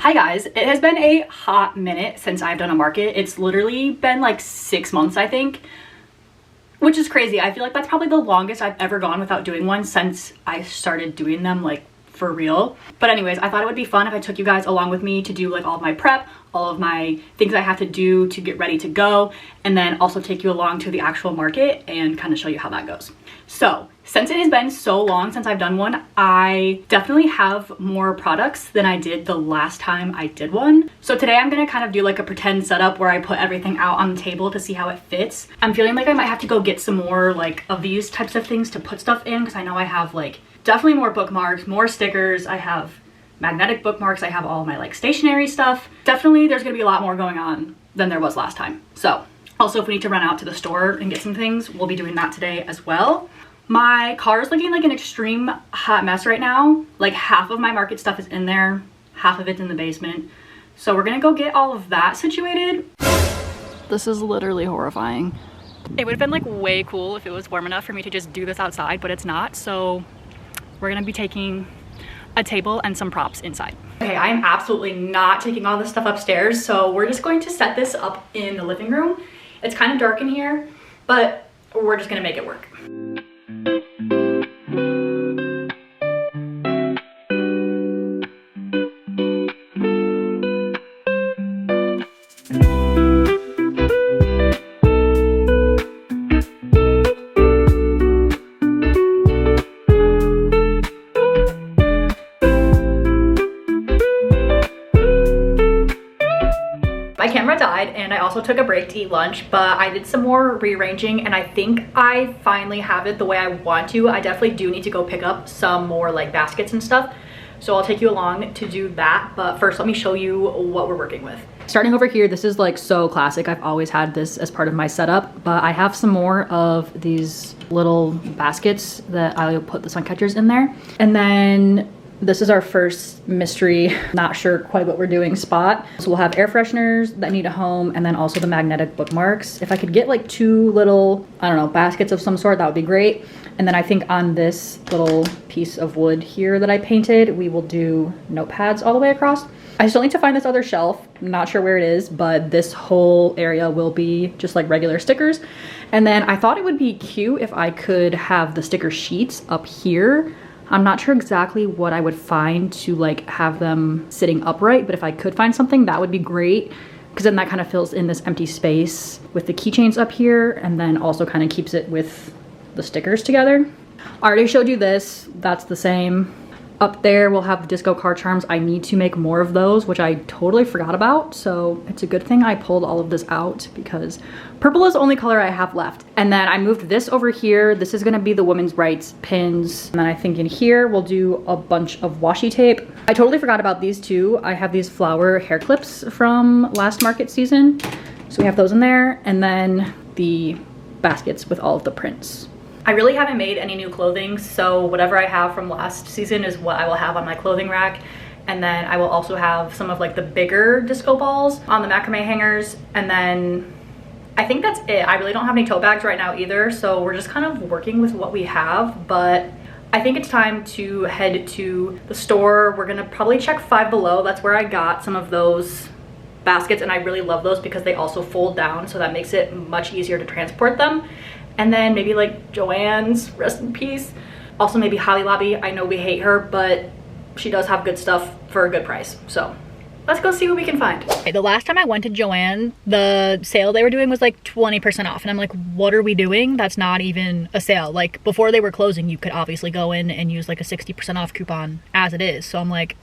Hi guys, it has been a hot minute since I've done a market. It's literally been like 6 months, I think, which is crazy. I feel like that's probably the longest I've ever gone without doing one since I started doing them like for real. But anyways, I thought it would be fun if I took you guys along with me to do like all of my prep, all of my things I have to do to get ready to go, and then also take you along to the actual market and kind of show you how that goes. So since it has been so long since I've done one, I definitely have more products than I did the last time I did one. So today I'm gonna kind of do like a pretend setup where I put everything out on the table to see how it fits. I'm feeling like I might have to go get some more like of these types of things to put stuff in, because I know I have like definitely more bookmarks, more stickers. I have magnetic bookmarks. I have all my like stationery stuff. Definitely there's gonna be a lot more going on than there was last time. So also if we need to run out to the store and get some things, we'll be doing that today as well. My car is looking like an extreme hot mess right now. Like half of my market stuff is in there, half of it's in the basement. So we're gonna go get all of that situated. This is literally horrifying. It would have been like way cool if it was warm enough for me to just do this outside, but it's not. So we're gonna be taking a table and some props inside. Okay, I am absolutely not taking all this stuff upstairs. So we're just going to set this up in the living room. It's kind of dark in here, but we're just gonna make it work. My camera died and I also took a break to eat lunch, but I did some more rearranging and I think I finally have it the way I want to. I definitely do need to go pick up some more like baskets and stuff. So I'll take you along to do that. But first, let me show you what we're working with. Starting over here, this is like so classic. I've always had this as part of my setup, but I have some more of these little baskets that I'll put the sun catchers in there. And then this is our first mystery, not sure quite what we're doing spot. So we'll have air fresheners that need a home, and then also the magnetic bookmarks. If I could get like 2 little, I don't know, baskets of some sort, that would be great. And then I think on this little piece of wood here that I painted, we will do notepads all the way across. I still need to find this other shelf. I'm not sure where it is, but this whole area will be just like regular stickers. And then I thought it would be cute if I could have the sticker sheets up here. I'm not sure exactly what I would find to like have them sitting upright, but if I could find something, that would be great, because then that kind of fills in this empty space with the keychains up here, and then also kind of keeps it with the stickers together. I already showed you this, that's the same. Up there we'll have the disco card charms. I need to make more of those, which I totally forgot about, so it's a good thing I pulled all of this out because purple is the only color I have left. And then I moved this over here. This is gonna be the women's rights pins. And then I think in here we'll do a bunch of washi tape. I totally forgot about these two. I have these flower hair clips from last market season, so we have those in there, and then the baskets with all of the prints. I really haven't made any new clothing, so whatever I have from last season is what I will have on my clothing rack. And then I will also have some of like the bigger disco balls on the macrame hangers. And then I think that's it. I really don't have any tote bags right now either, so we're just kind of working with what we have. But I think it's time to head to the store. We're gonna probably check Five Below. That's where I got some of those baskets, and I really love those because they also fold down, so that makes it much easier to transport them. And then maybe like Joann's, rest in peace. Also maybe Hobby Lobby. I know we hate her, but she does have good stuff for a good price. So let's go see what we can find. Okay, the last time I went to Joann, the sale they were doing was like 20% off. And I'm like, what are we doing? That's not even a sale. Like before they were closing, you could obviously go in and use like a 60% off coupon as it is. So I'm like,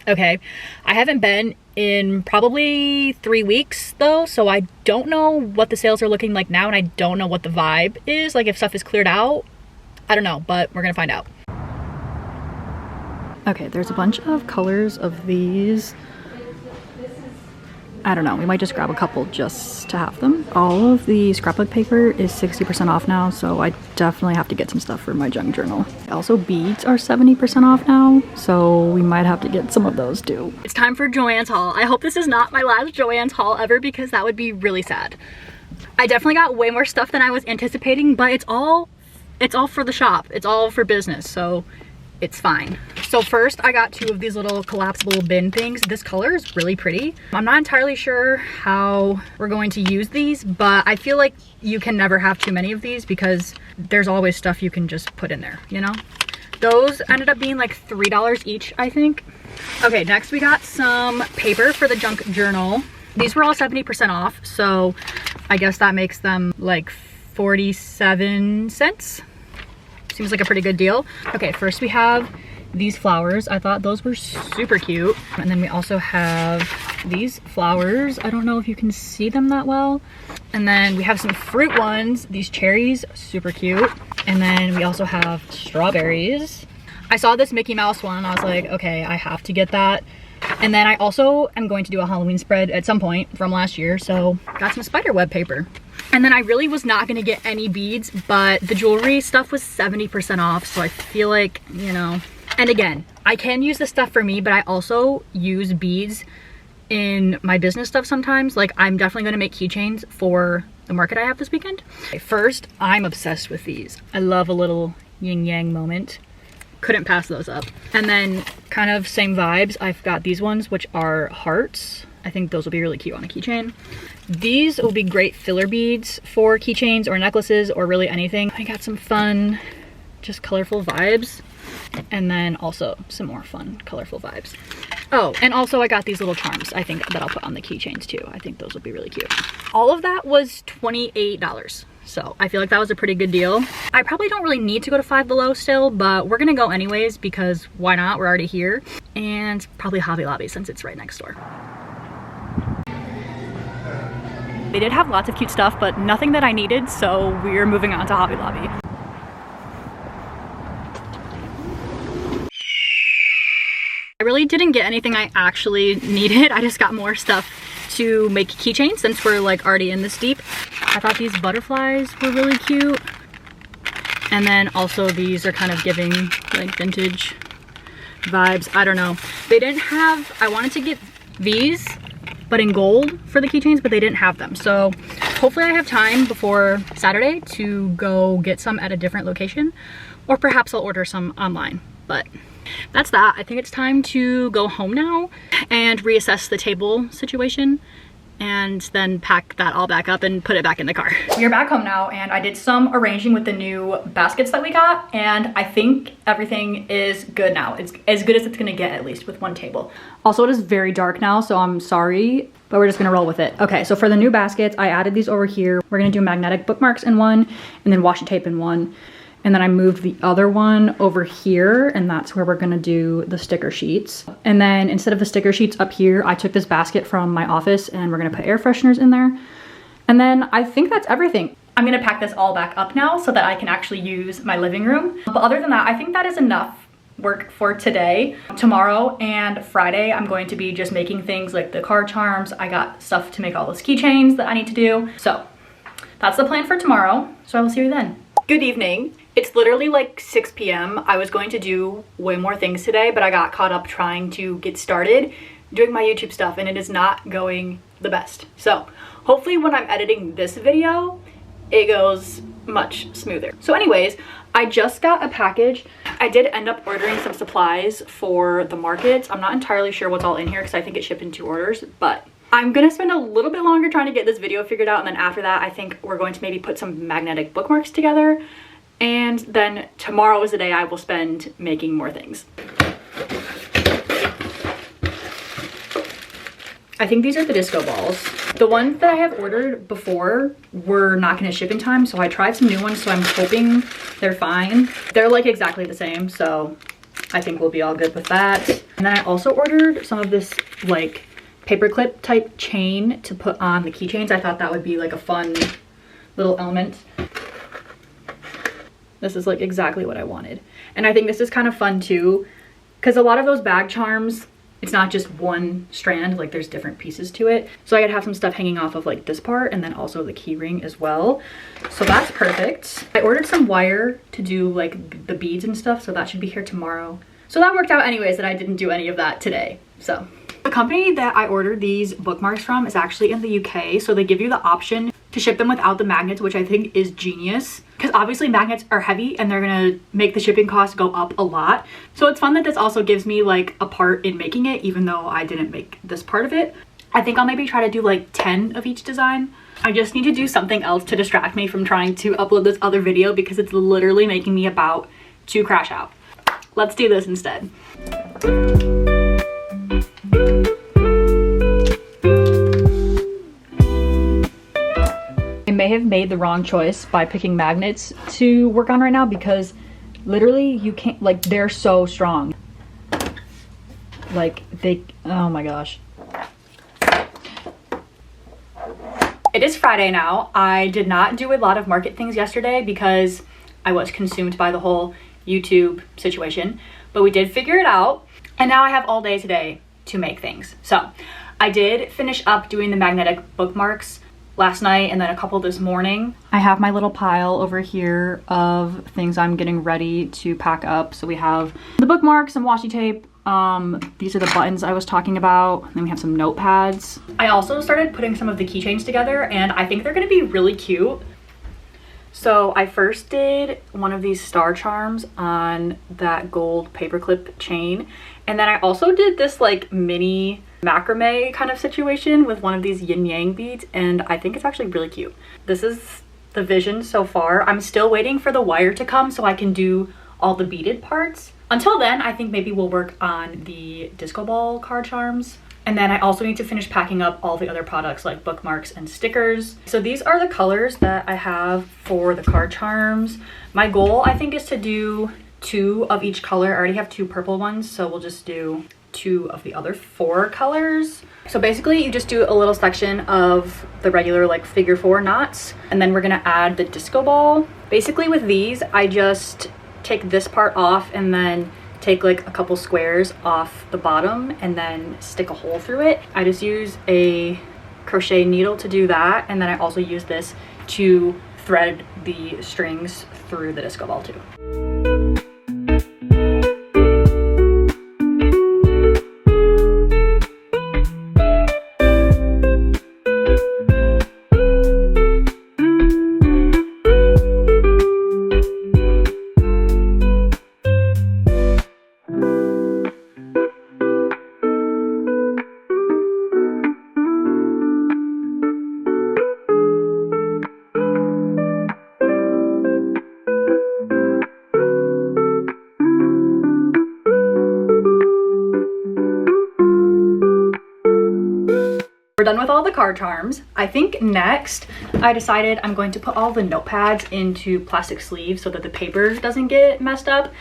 okay. I haven't been in probably 3 weeks though, so I don't know what the sales are looking like now, and I don't know what the vibe is, like if stuff is cleared out. I don't know, but we're gonna find out. Okay, there's a bunch of colors of these. I don't know, we might just grab a couple just to have them. All of the scrapbook paper is 60% off now, so I definitely have to get some stuff for my junk journal. Also, beads are 70% off now, so we might have to get some of those too. It's time for Joann's haul. I hope this is not my last Joann's haul ever, because that would be really sad. I definitely got way more stuff than I was anticipating, but it's all for the shop. It's all for business, so it's fine. So first I got 2 of these little collapsible bin things. This color is really pretty. I'm not entirely sure how we're going to use these, but I feel like you can never have too many of these because there's always stuff you can just put in there, you know? Those ended up being like $3 each, I think. Okay, next we got some paper for the junk journal. These were all 70% off, so I guess that makes them like 47 cents. Seems like a pretty good deal. Okay, first we have these flowers. I thought those were super cute. And then we also have these flowers. I don't know if you can see them that well. And then we have some fruit ones. These cherries, super cute. And then we also have strawberries. I saw this Mickey Mouse one. I was like, okay, I have to get that. And then I also am going to do a Halloween spread at some point from last year. So got some spider web paper. And then I really was not gonna get any beads, but the jewelry stuff was 70% off. So I feel like, you know, and again, I can use this stuff for me, but I also use beads in my business stuff sometimes. Like I'm definitely gonna make keychains for the market I have this weekend. Okay, first, I'm obsessed with these. I love a little yin yang moment. Couldn't pass those up. And then kind of same vibes, I've got these ones, which are hearts. I think those will be really cute on a keychain. These will be great filler beads for keychains or necklaces or really anything. I got some fun, just colorful vibes. And then also some more fun, colorful vibes. Oh, and also I got these little charms, I think, that I'll put on the keychains too. I think those will be really cute. All of that was $28. So I feel like that was a pretty good deal. I probably don't really need to go to Five Below still, but we're gonna go anyways because why not? We're already here. And probably Hobby Lobby since it's right next door. They did have lots of cute stuff, but nothing that I needed, so we're moving on to Hobby Lobby. I really didn't get anything I actually needed. I just got more stuff to make keychains since we're like already in this deep. I thought these butterflies were really cute. And then also these are kind of giving like vintage vibes. I don't know. They didn't have, I wanted to get these, but in gold for the keychains, but they didn't have them. So hopefully I have time before Saturday to go get some at a different location, or perhaps I'll order some online, but that's that. I think it's time to go home now and reassess the table situation and then pack that all back up and put it back in the car. We are back home now and I did some arranging with the new baskets that we got and I think everything is good now. It's as good as it's gonna get, at least with one table. Also, it is very dark now, so I'm sorry, but we're just gonna roll with it. Okay, so for the new baskets, I added these over here. We're gonna do magnetic bookmarks in one and then washi tape in one. And then I moved the other one over here and that's where we're gonna do the sticker sheets. And then instead of the sticker sheets up here, I took this basket from my office and we're gonna put air fresheners in there. And then I think that's everything. I'm gonna pack this all back up now so that I can actually use my living room. But other than that, I think that is enough work for today. Tomorrow and Friday, I'm going to be just making things like the card charms. I got stuff to make all those keychains that I need to do. So that's the plan for tomorrow. So I will see you then. Good evening. It's literally like 6 p.m. I was going to do way more things today, but I got caught up trying to get started doing my YouTube stuff and it is not going the best. So hopefully when I'm editing this video, it goes much smoother. So anyways, I just got a package. I did end up ordering some supplies for the market. I'm not entirely sure what's all in here because I think it shipped in 2 orders, but I'm gonna spend a little bit longer trying to get this video figured out. And then after that, I think we're going to maybe put some magnetic bookmarks together. And then tomorrow is the day I will spend making more things. I think these are the disco balls. The ones that I have ordered before were not gonna ship in time, so I tried some new ones, so I'm hoping they're fine. They're like exactly the same, so I think we'll be all good with that. And then I also ordered some of this like paperclip type chain to put on the keychains. I thought that would be like a fun little element. This is like exactly what I wanted. And I think this is kind of fun too, because a lot of those bag charms, it's not just one strand, like there's different pieces to it. So I could have some stuff hanging off of like this part and then also the key ring as well. So that's perfect. I ordered some wire to do like the beads and stuff, so that should be here tomorrow. So that worked out anyways that I didn't do any of that today, so. The company that I ordered these bookmarks from is actually in the UK, so they give you the option to ship them without the magnets, which I think is genius, because obviously magnets are heavy and they're gonna make the shipping costs go up a lot. So it's fun that this also gives me like a part in making it, even though I didn't make this part of it. I think I'll maybe try to do like 10 of each design. I just need to do something else to distract me from trying to upload this other video because it's literally making me about to crash out. Let's do this instead. I may have made the wrong choice by picking magnets to work on right now because literally you can't, like, they're so strong. Like they, oh my gosh. It is Friday now. I did not do a lot of market things yesterday because I was consumed by the whole YouTube situation, but we did figure it out. And now I have all day today to make things. So I did finish up doing the magnetic bookmarks last night and then a couple this morning. I have my little pile over here of things I'm getting ready to pack up. So we have the bookmarks, some washi tape. These are the buttons I was talking about. And then we have some notepads. I also started putting some of the keychains together and I think they're gonna be really cute. So I first did one of these star charms on that gold paperclip chain. And then I also did this like mini macrame kind of situation with one of these yin yang beads, and I think it's actually really cute. This is the vision so far. I'm still waiting for the wire to come so I can do all the beaded parts. Until then, I think maybe we'll work on the disco ball card charms. And then I also need to finish packing up all the other products like bookmarks and stickers. So these are the colors that I have for the card charms. My goal, I think, is to do 2 of each color. I already have 2 purple ones, so we'll just do 2 of the other 4 colors. So basically you just do a little section of the regular like figure 4 knots, and then we're gonna add the disco ball. Basically with these, I just take this part off and then take like a couple squares off the bottom and then stick a hole through it. I just use a crochet needle to do that, and then I also use this to thread the strings through the disco ball too. We're done with all the card charms. I think next I decided I'm going to put all the notepads into plastic sleeves so that the paper doesn't get messed up.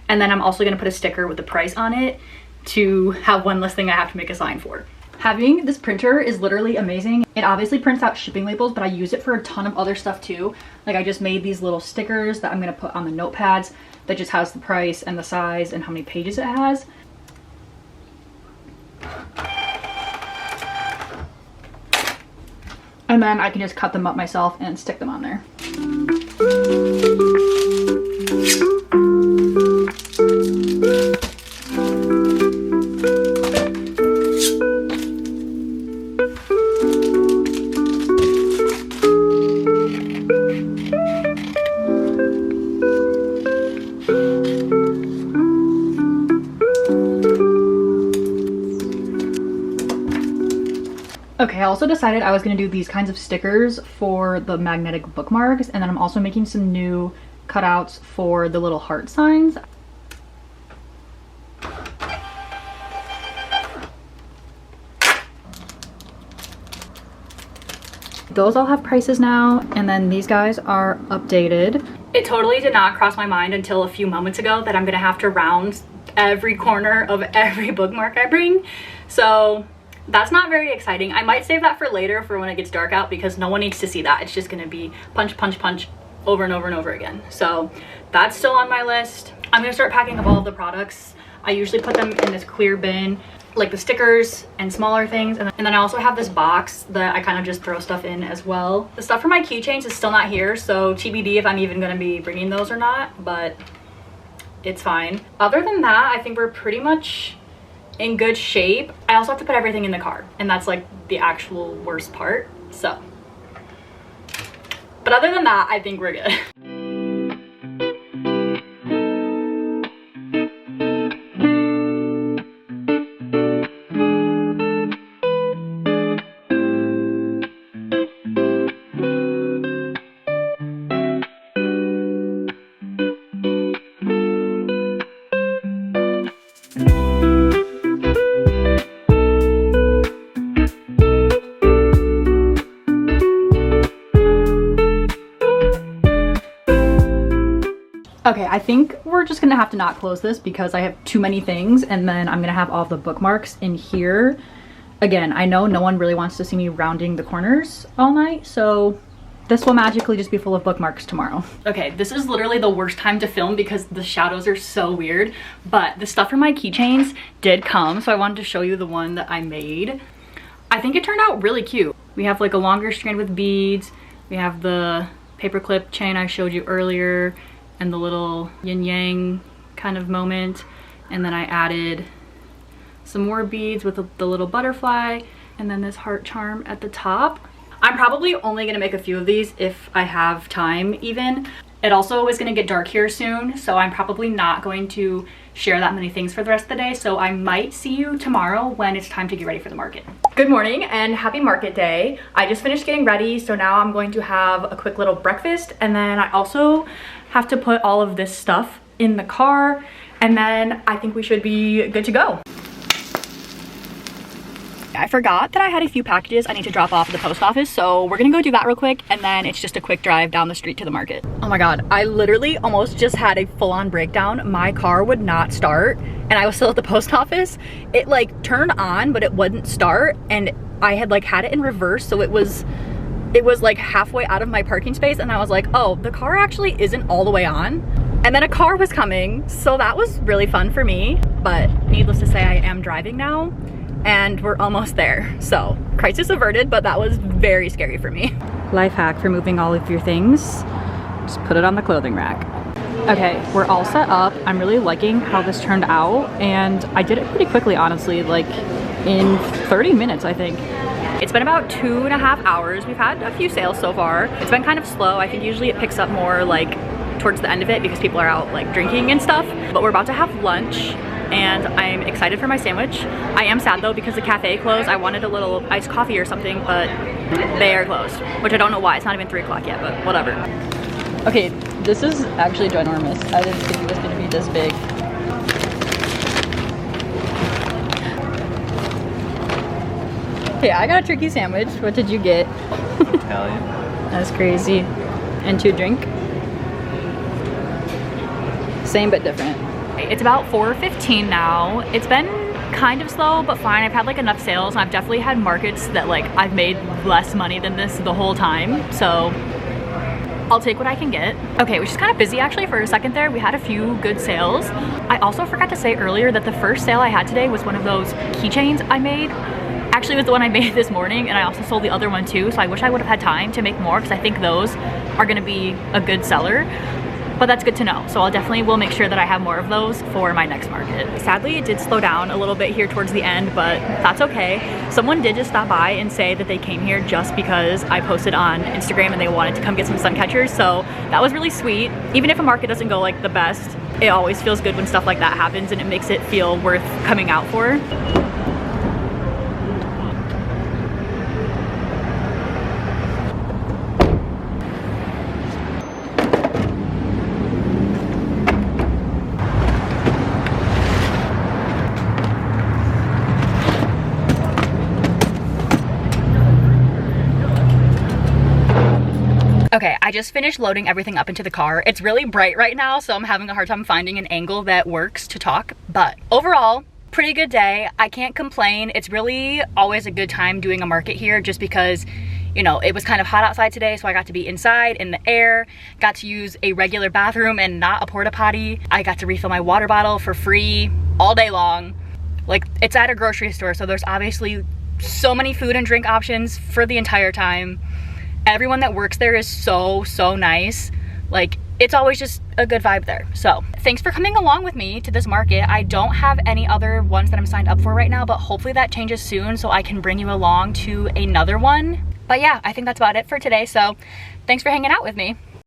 And then I'm also going to put a sticker with the price on it to have one less thing I have to make a sign for. Having this printer is literally amazing. It obviously prints out shipping labels, but I use it for a ton of other stuff too. Like I just made these little stickers that I'm going to put on the notepads that just has the price and the size and how many pages it has. And then I can just cut them up myself and stick them on there. Okay, I also decided I was going to do these kinds of stickers for the magnetic bookmarks, and then I'm also making some new cutouts for the little heart signs. Those all have prices now, and then these guys are updated. It totally did not cross my mind until a few moments ago that I'm going to have to round every corner of every bookmark I bring. So that's not very exciting. I might save that for later for when it gets dark out because no one needs to see that. It's just gonna be punch, punch, punch over and over and over again. So that's still on my list. I'm gonna start packing up all of the products. I usually put them in this clear bin, like the stickers and smaller things. And then I also have this box that I kind of just throw stuff in as well. The stuff for my keychains is still not here, so TBD if I'm even gonna be bringing those or not, but it's fine. Other than that, I think we're pretty much in good shape. I also have to put everything in the car, and that's like the actual worst part. So But other than that, I think we're good. Okay, I think we're just gonna have to not close this because I have too many things, and then I'm gonna have all the bookmarks in here. Again, I know no one really wants to see me rounding the corners all night, so this will magically just be full of bookmarks tomorrow. Okay, this is literally the worst time to film because the shadows are so weird, but the stuff for my keychains did come, so I wanted to show you the one that I made. I think it turned out really cute. We have like a longer strand with beads. We have the paperclip chain I showed you earlier, and the little yin yang kind of moment. And then I added some more beads with the little butterfly, and then this heart charm at the top. I'm probably only gonna make a few of these if I have time even. It also is gonna get dark here soon, so I'm probably not going to share that many things for the rest of the day. So I might see you tomorrow when it's time to get ready for the market. Good morning and happy market day. I just finished getting ready, so now I'm going to have a quick little breakfast, and then I also have to put all of this stuff in the car, and then I think we should be good to go. I forgot that I had a few packages I need to drop off at the post office, so we're gonna go do that real quick, and then it's just a quick drive down the street to the market. Oh my god, I literally almost just had a full-on breakdown. My car would not start, and I was still at the post office. It like turned on, but it wouldn't start, and I had like had it in reverse, so it was like halfway out of my parking space, and I was like, oh, the car actually isn't all the way on. And then a car was coming, so that was really fun for me. But needless to say, I am driving now, and we're almost there. So crisis averted, but that was very scary for me. Life hack for moving all of your things: just put it on the clothing rack. Okay, we're all set up. I'm really liking how this turned out, and I did it pretty quickly, honestly, like in 30 minutes, I think. It's been about 2.5 hours. We've had a few sales so far. It's been kind of slow. I think usually it picks up more like towards the end of it because people are out like drinking and stuff. But we're about to have lunch, and I'm excited for my sandwich. I am sad though because the cafe closed. I wanted a little iced coffee or something, but they are closed, which I don't know why. It's not even 3 o'clock yet, but whatever. Okay, this is actually ginormous. I didn't think it was gonna be this big. Okay, I got a turkey sandwich. What did you get? Italian. That's crazy. And 2 drink? Same but different. It's about 4:15 now. It's been kind of slow, but fine. I've had like enough sales, and I've definitely had markets that like I've made less money than this the whole time. So I'll take what I can get. Okay, which is kind of busy actually for a second there. We had a few good sales. I also forgot to say earlier that the first sale I had today was one of those keychains I made. Actually, it was the one I made this morning, and I also sold the other one too, so I wish I would have had time to make more because I think those are gonna be a good seller. But that's good to know. So I'll definitely will make sure that I have more of those for my next market. Sadly, it did slow down a little bit here towards the end, but that's okay. Someone did just stop by and say that they came here just because I posted on Instagram and they wanted to come get some sun catchers. So that was really sweet. Even if a market doesn't go like the best, it always feels good when stuff like that happens, and it makes it feel worth coming out for. Okay, I just finished loading everything up into the car. It's really bright right now, so I'm having a hard time finding an angle that works to talk, but overall, pretty good day. I can't complain. It's really always a good time doing a market here just because, you know, it was kind of hot outside today, so I got to be inside in the air, got to use a regular bathroom and not a porta potty. I got to refill my water bottle for free all day long. Like, it's at a grocery store, so there's obviously so many food and drink options for the entire time. Everyone that works there is so nice. Like, it's always just a good vibe there. So thanks for coming along with me to this market. I don't have any other ones that I'm signed up for right now, but hopefully that changes soon so I can bring you along to another one. But yeah, I think that's about it for today. So thanks for hanging out with me.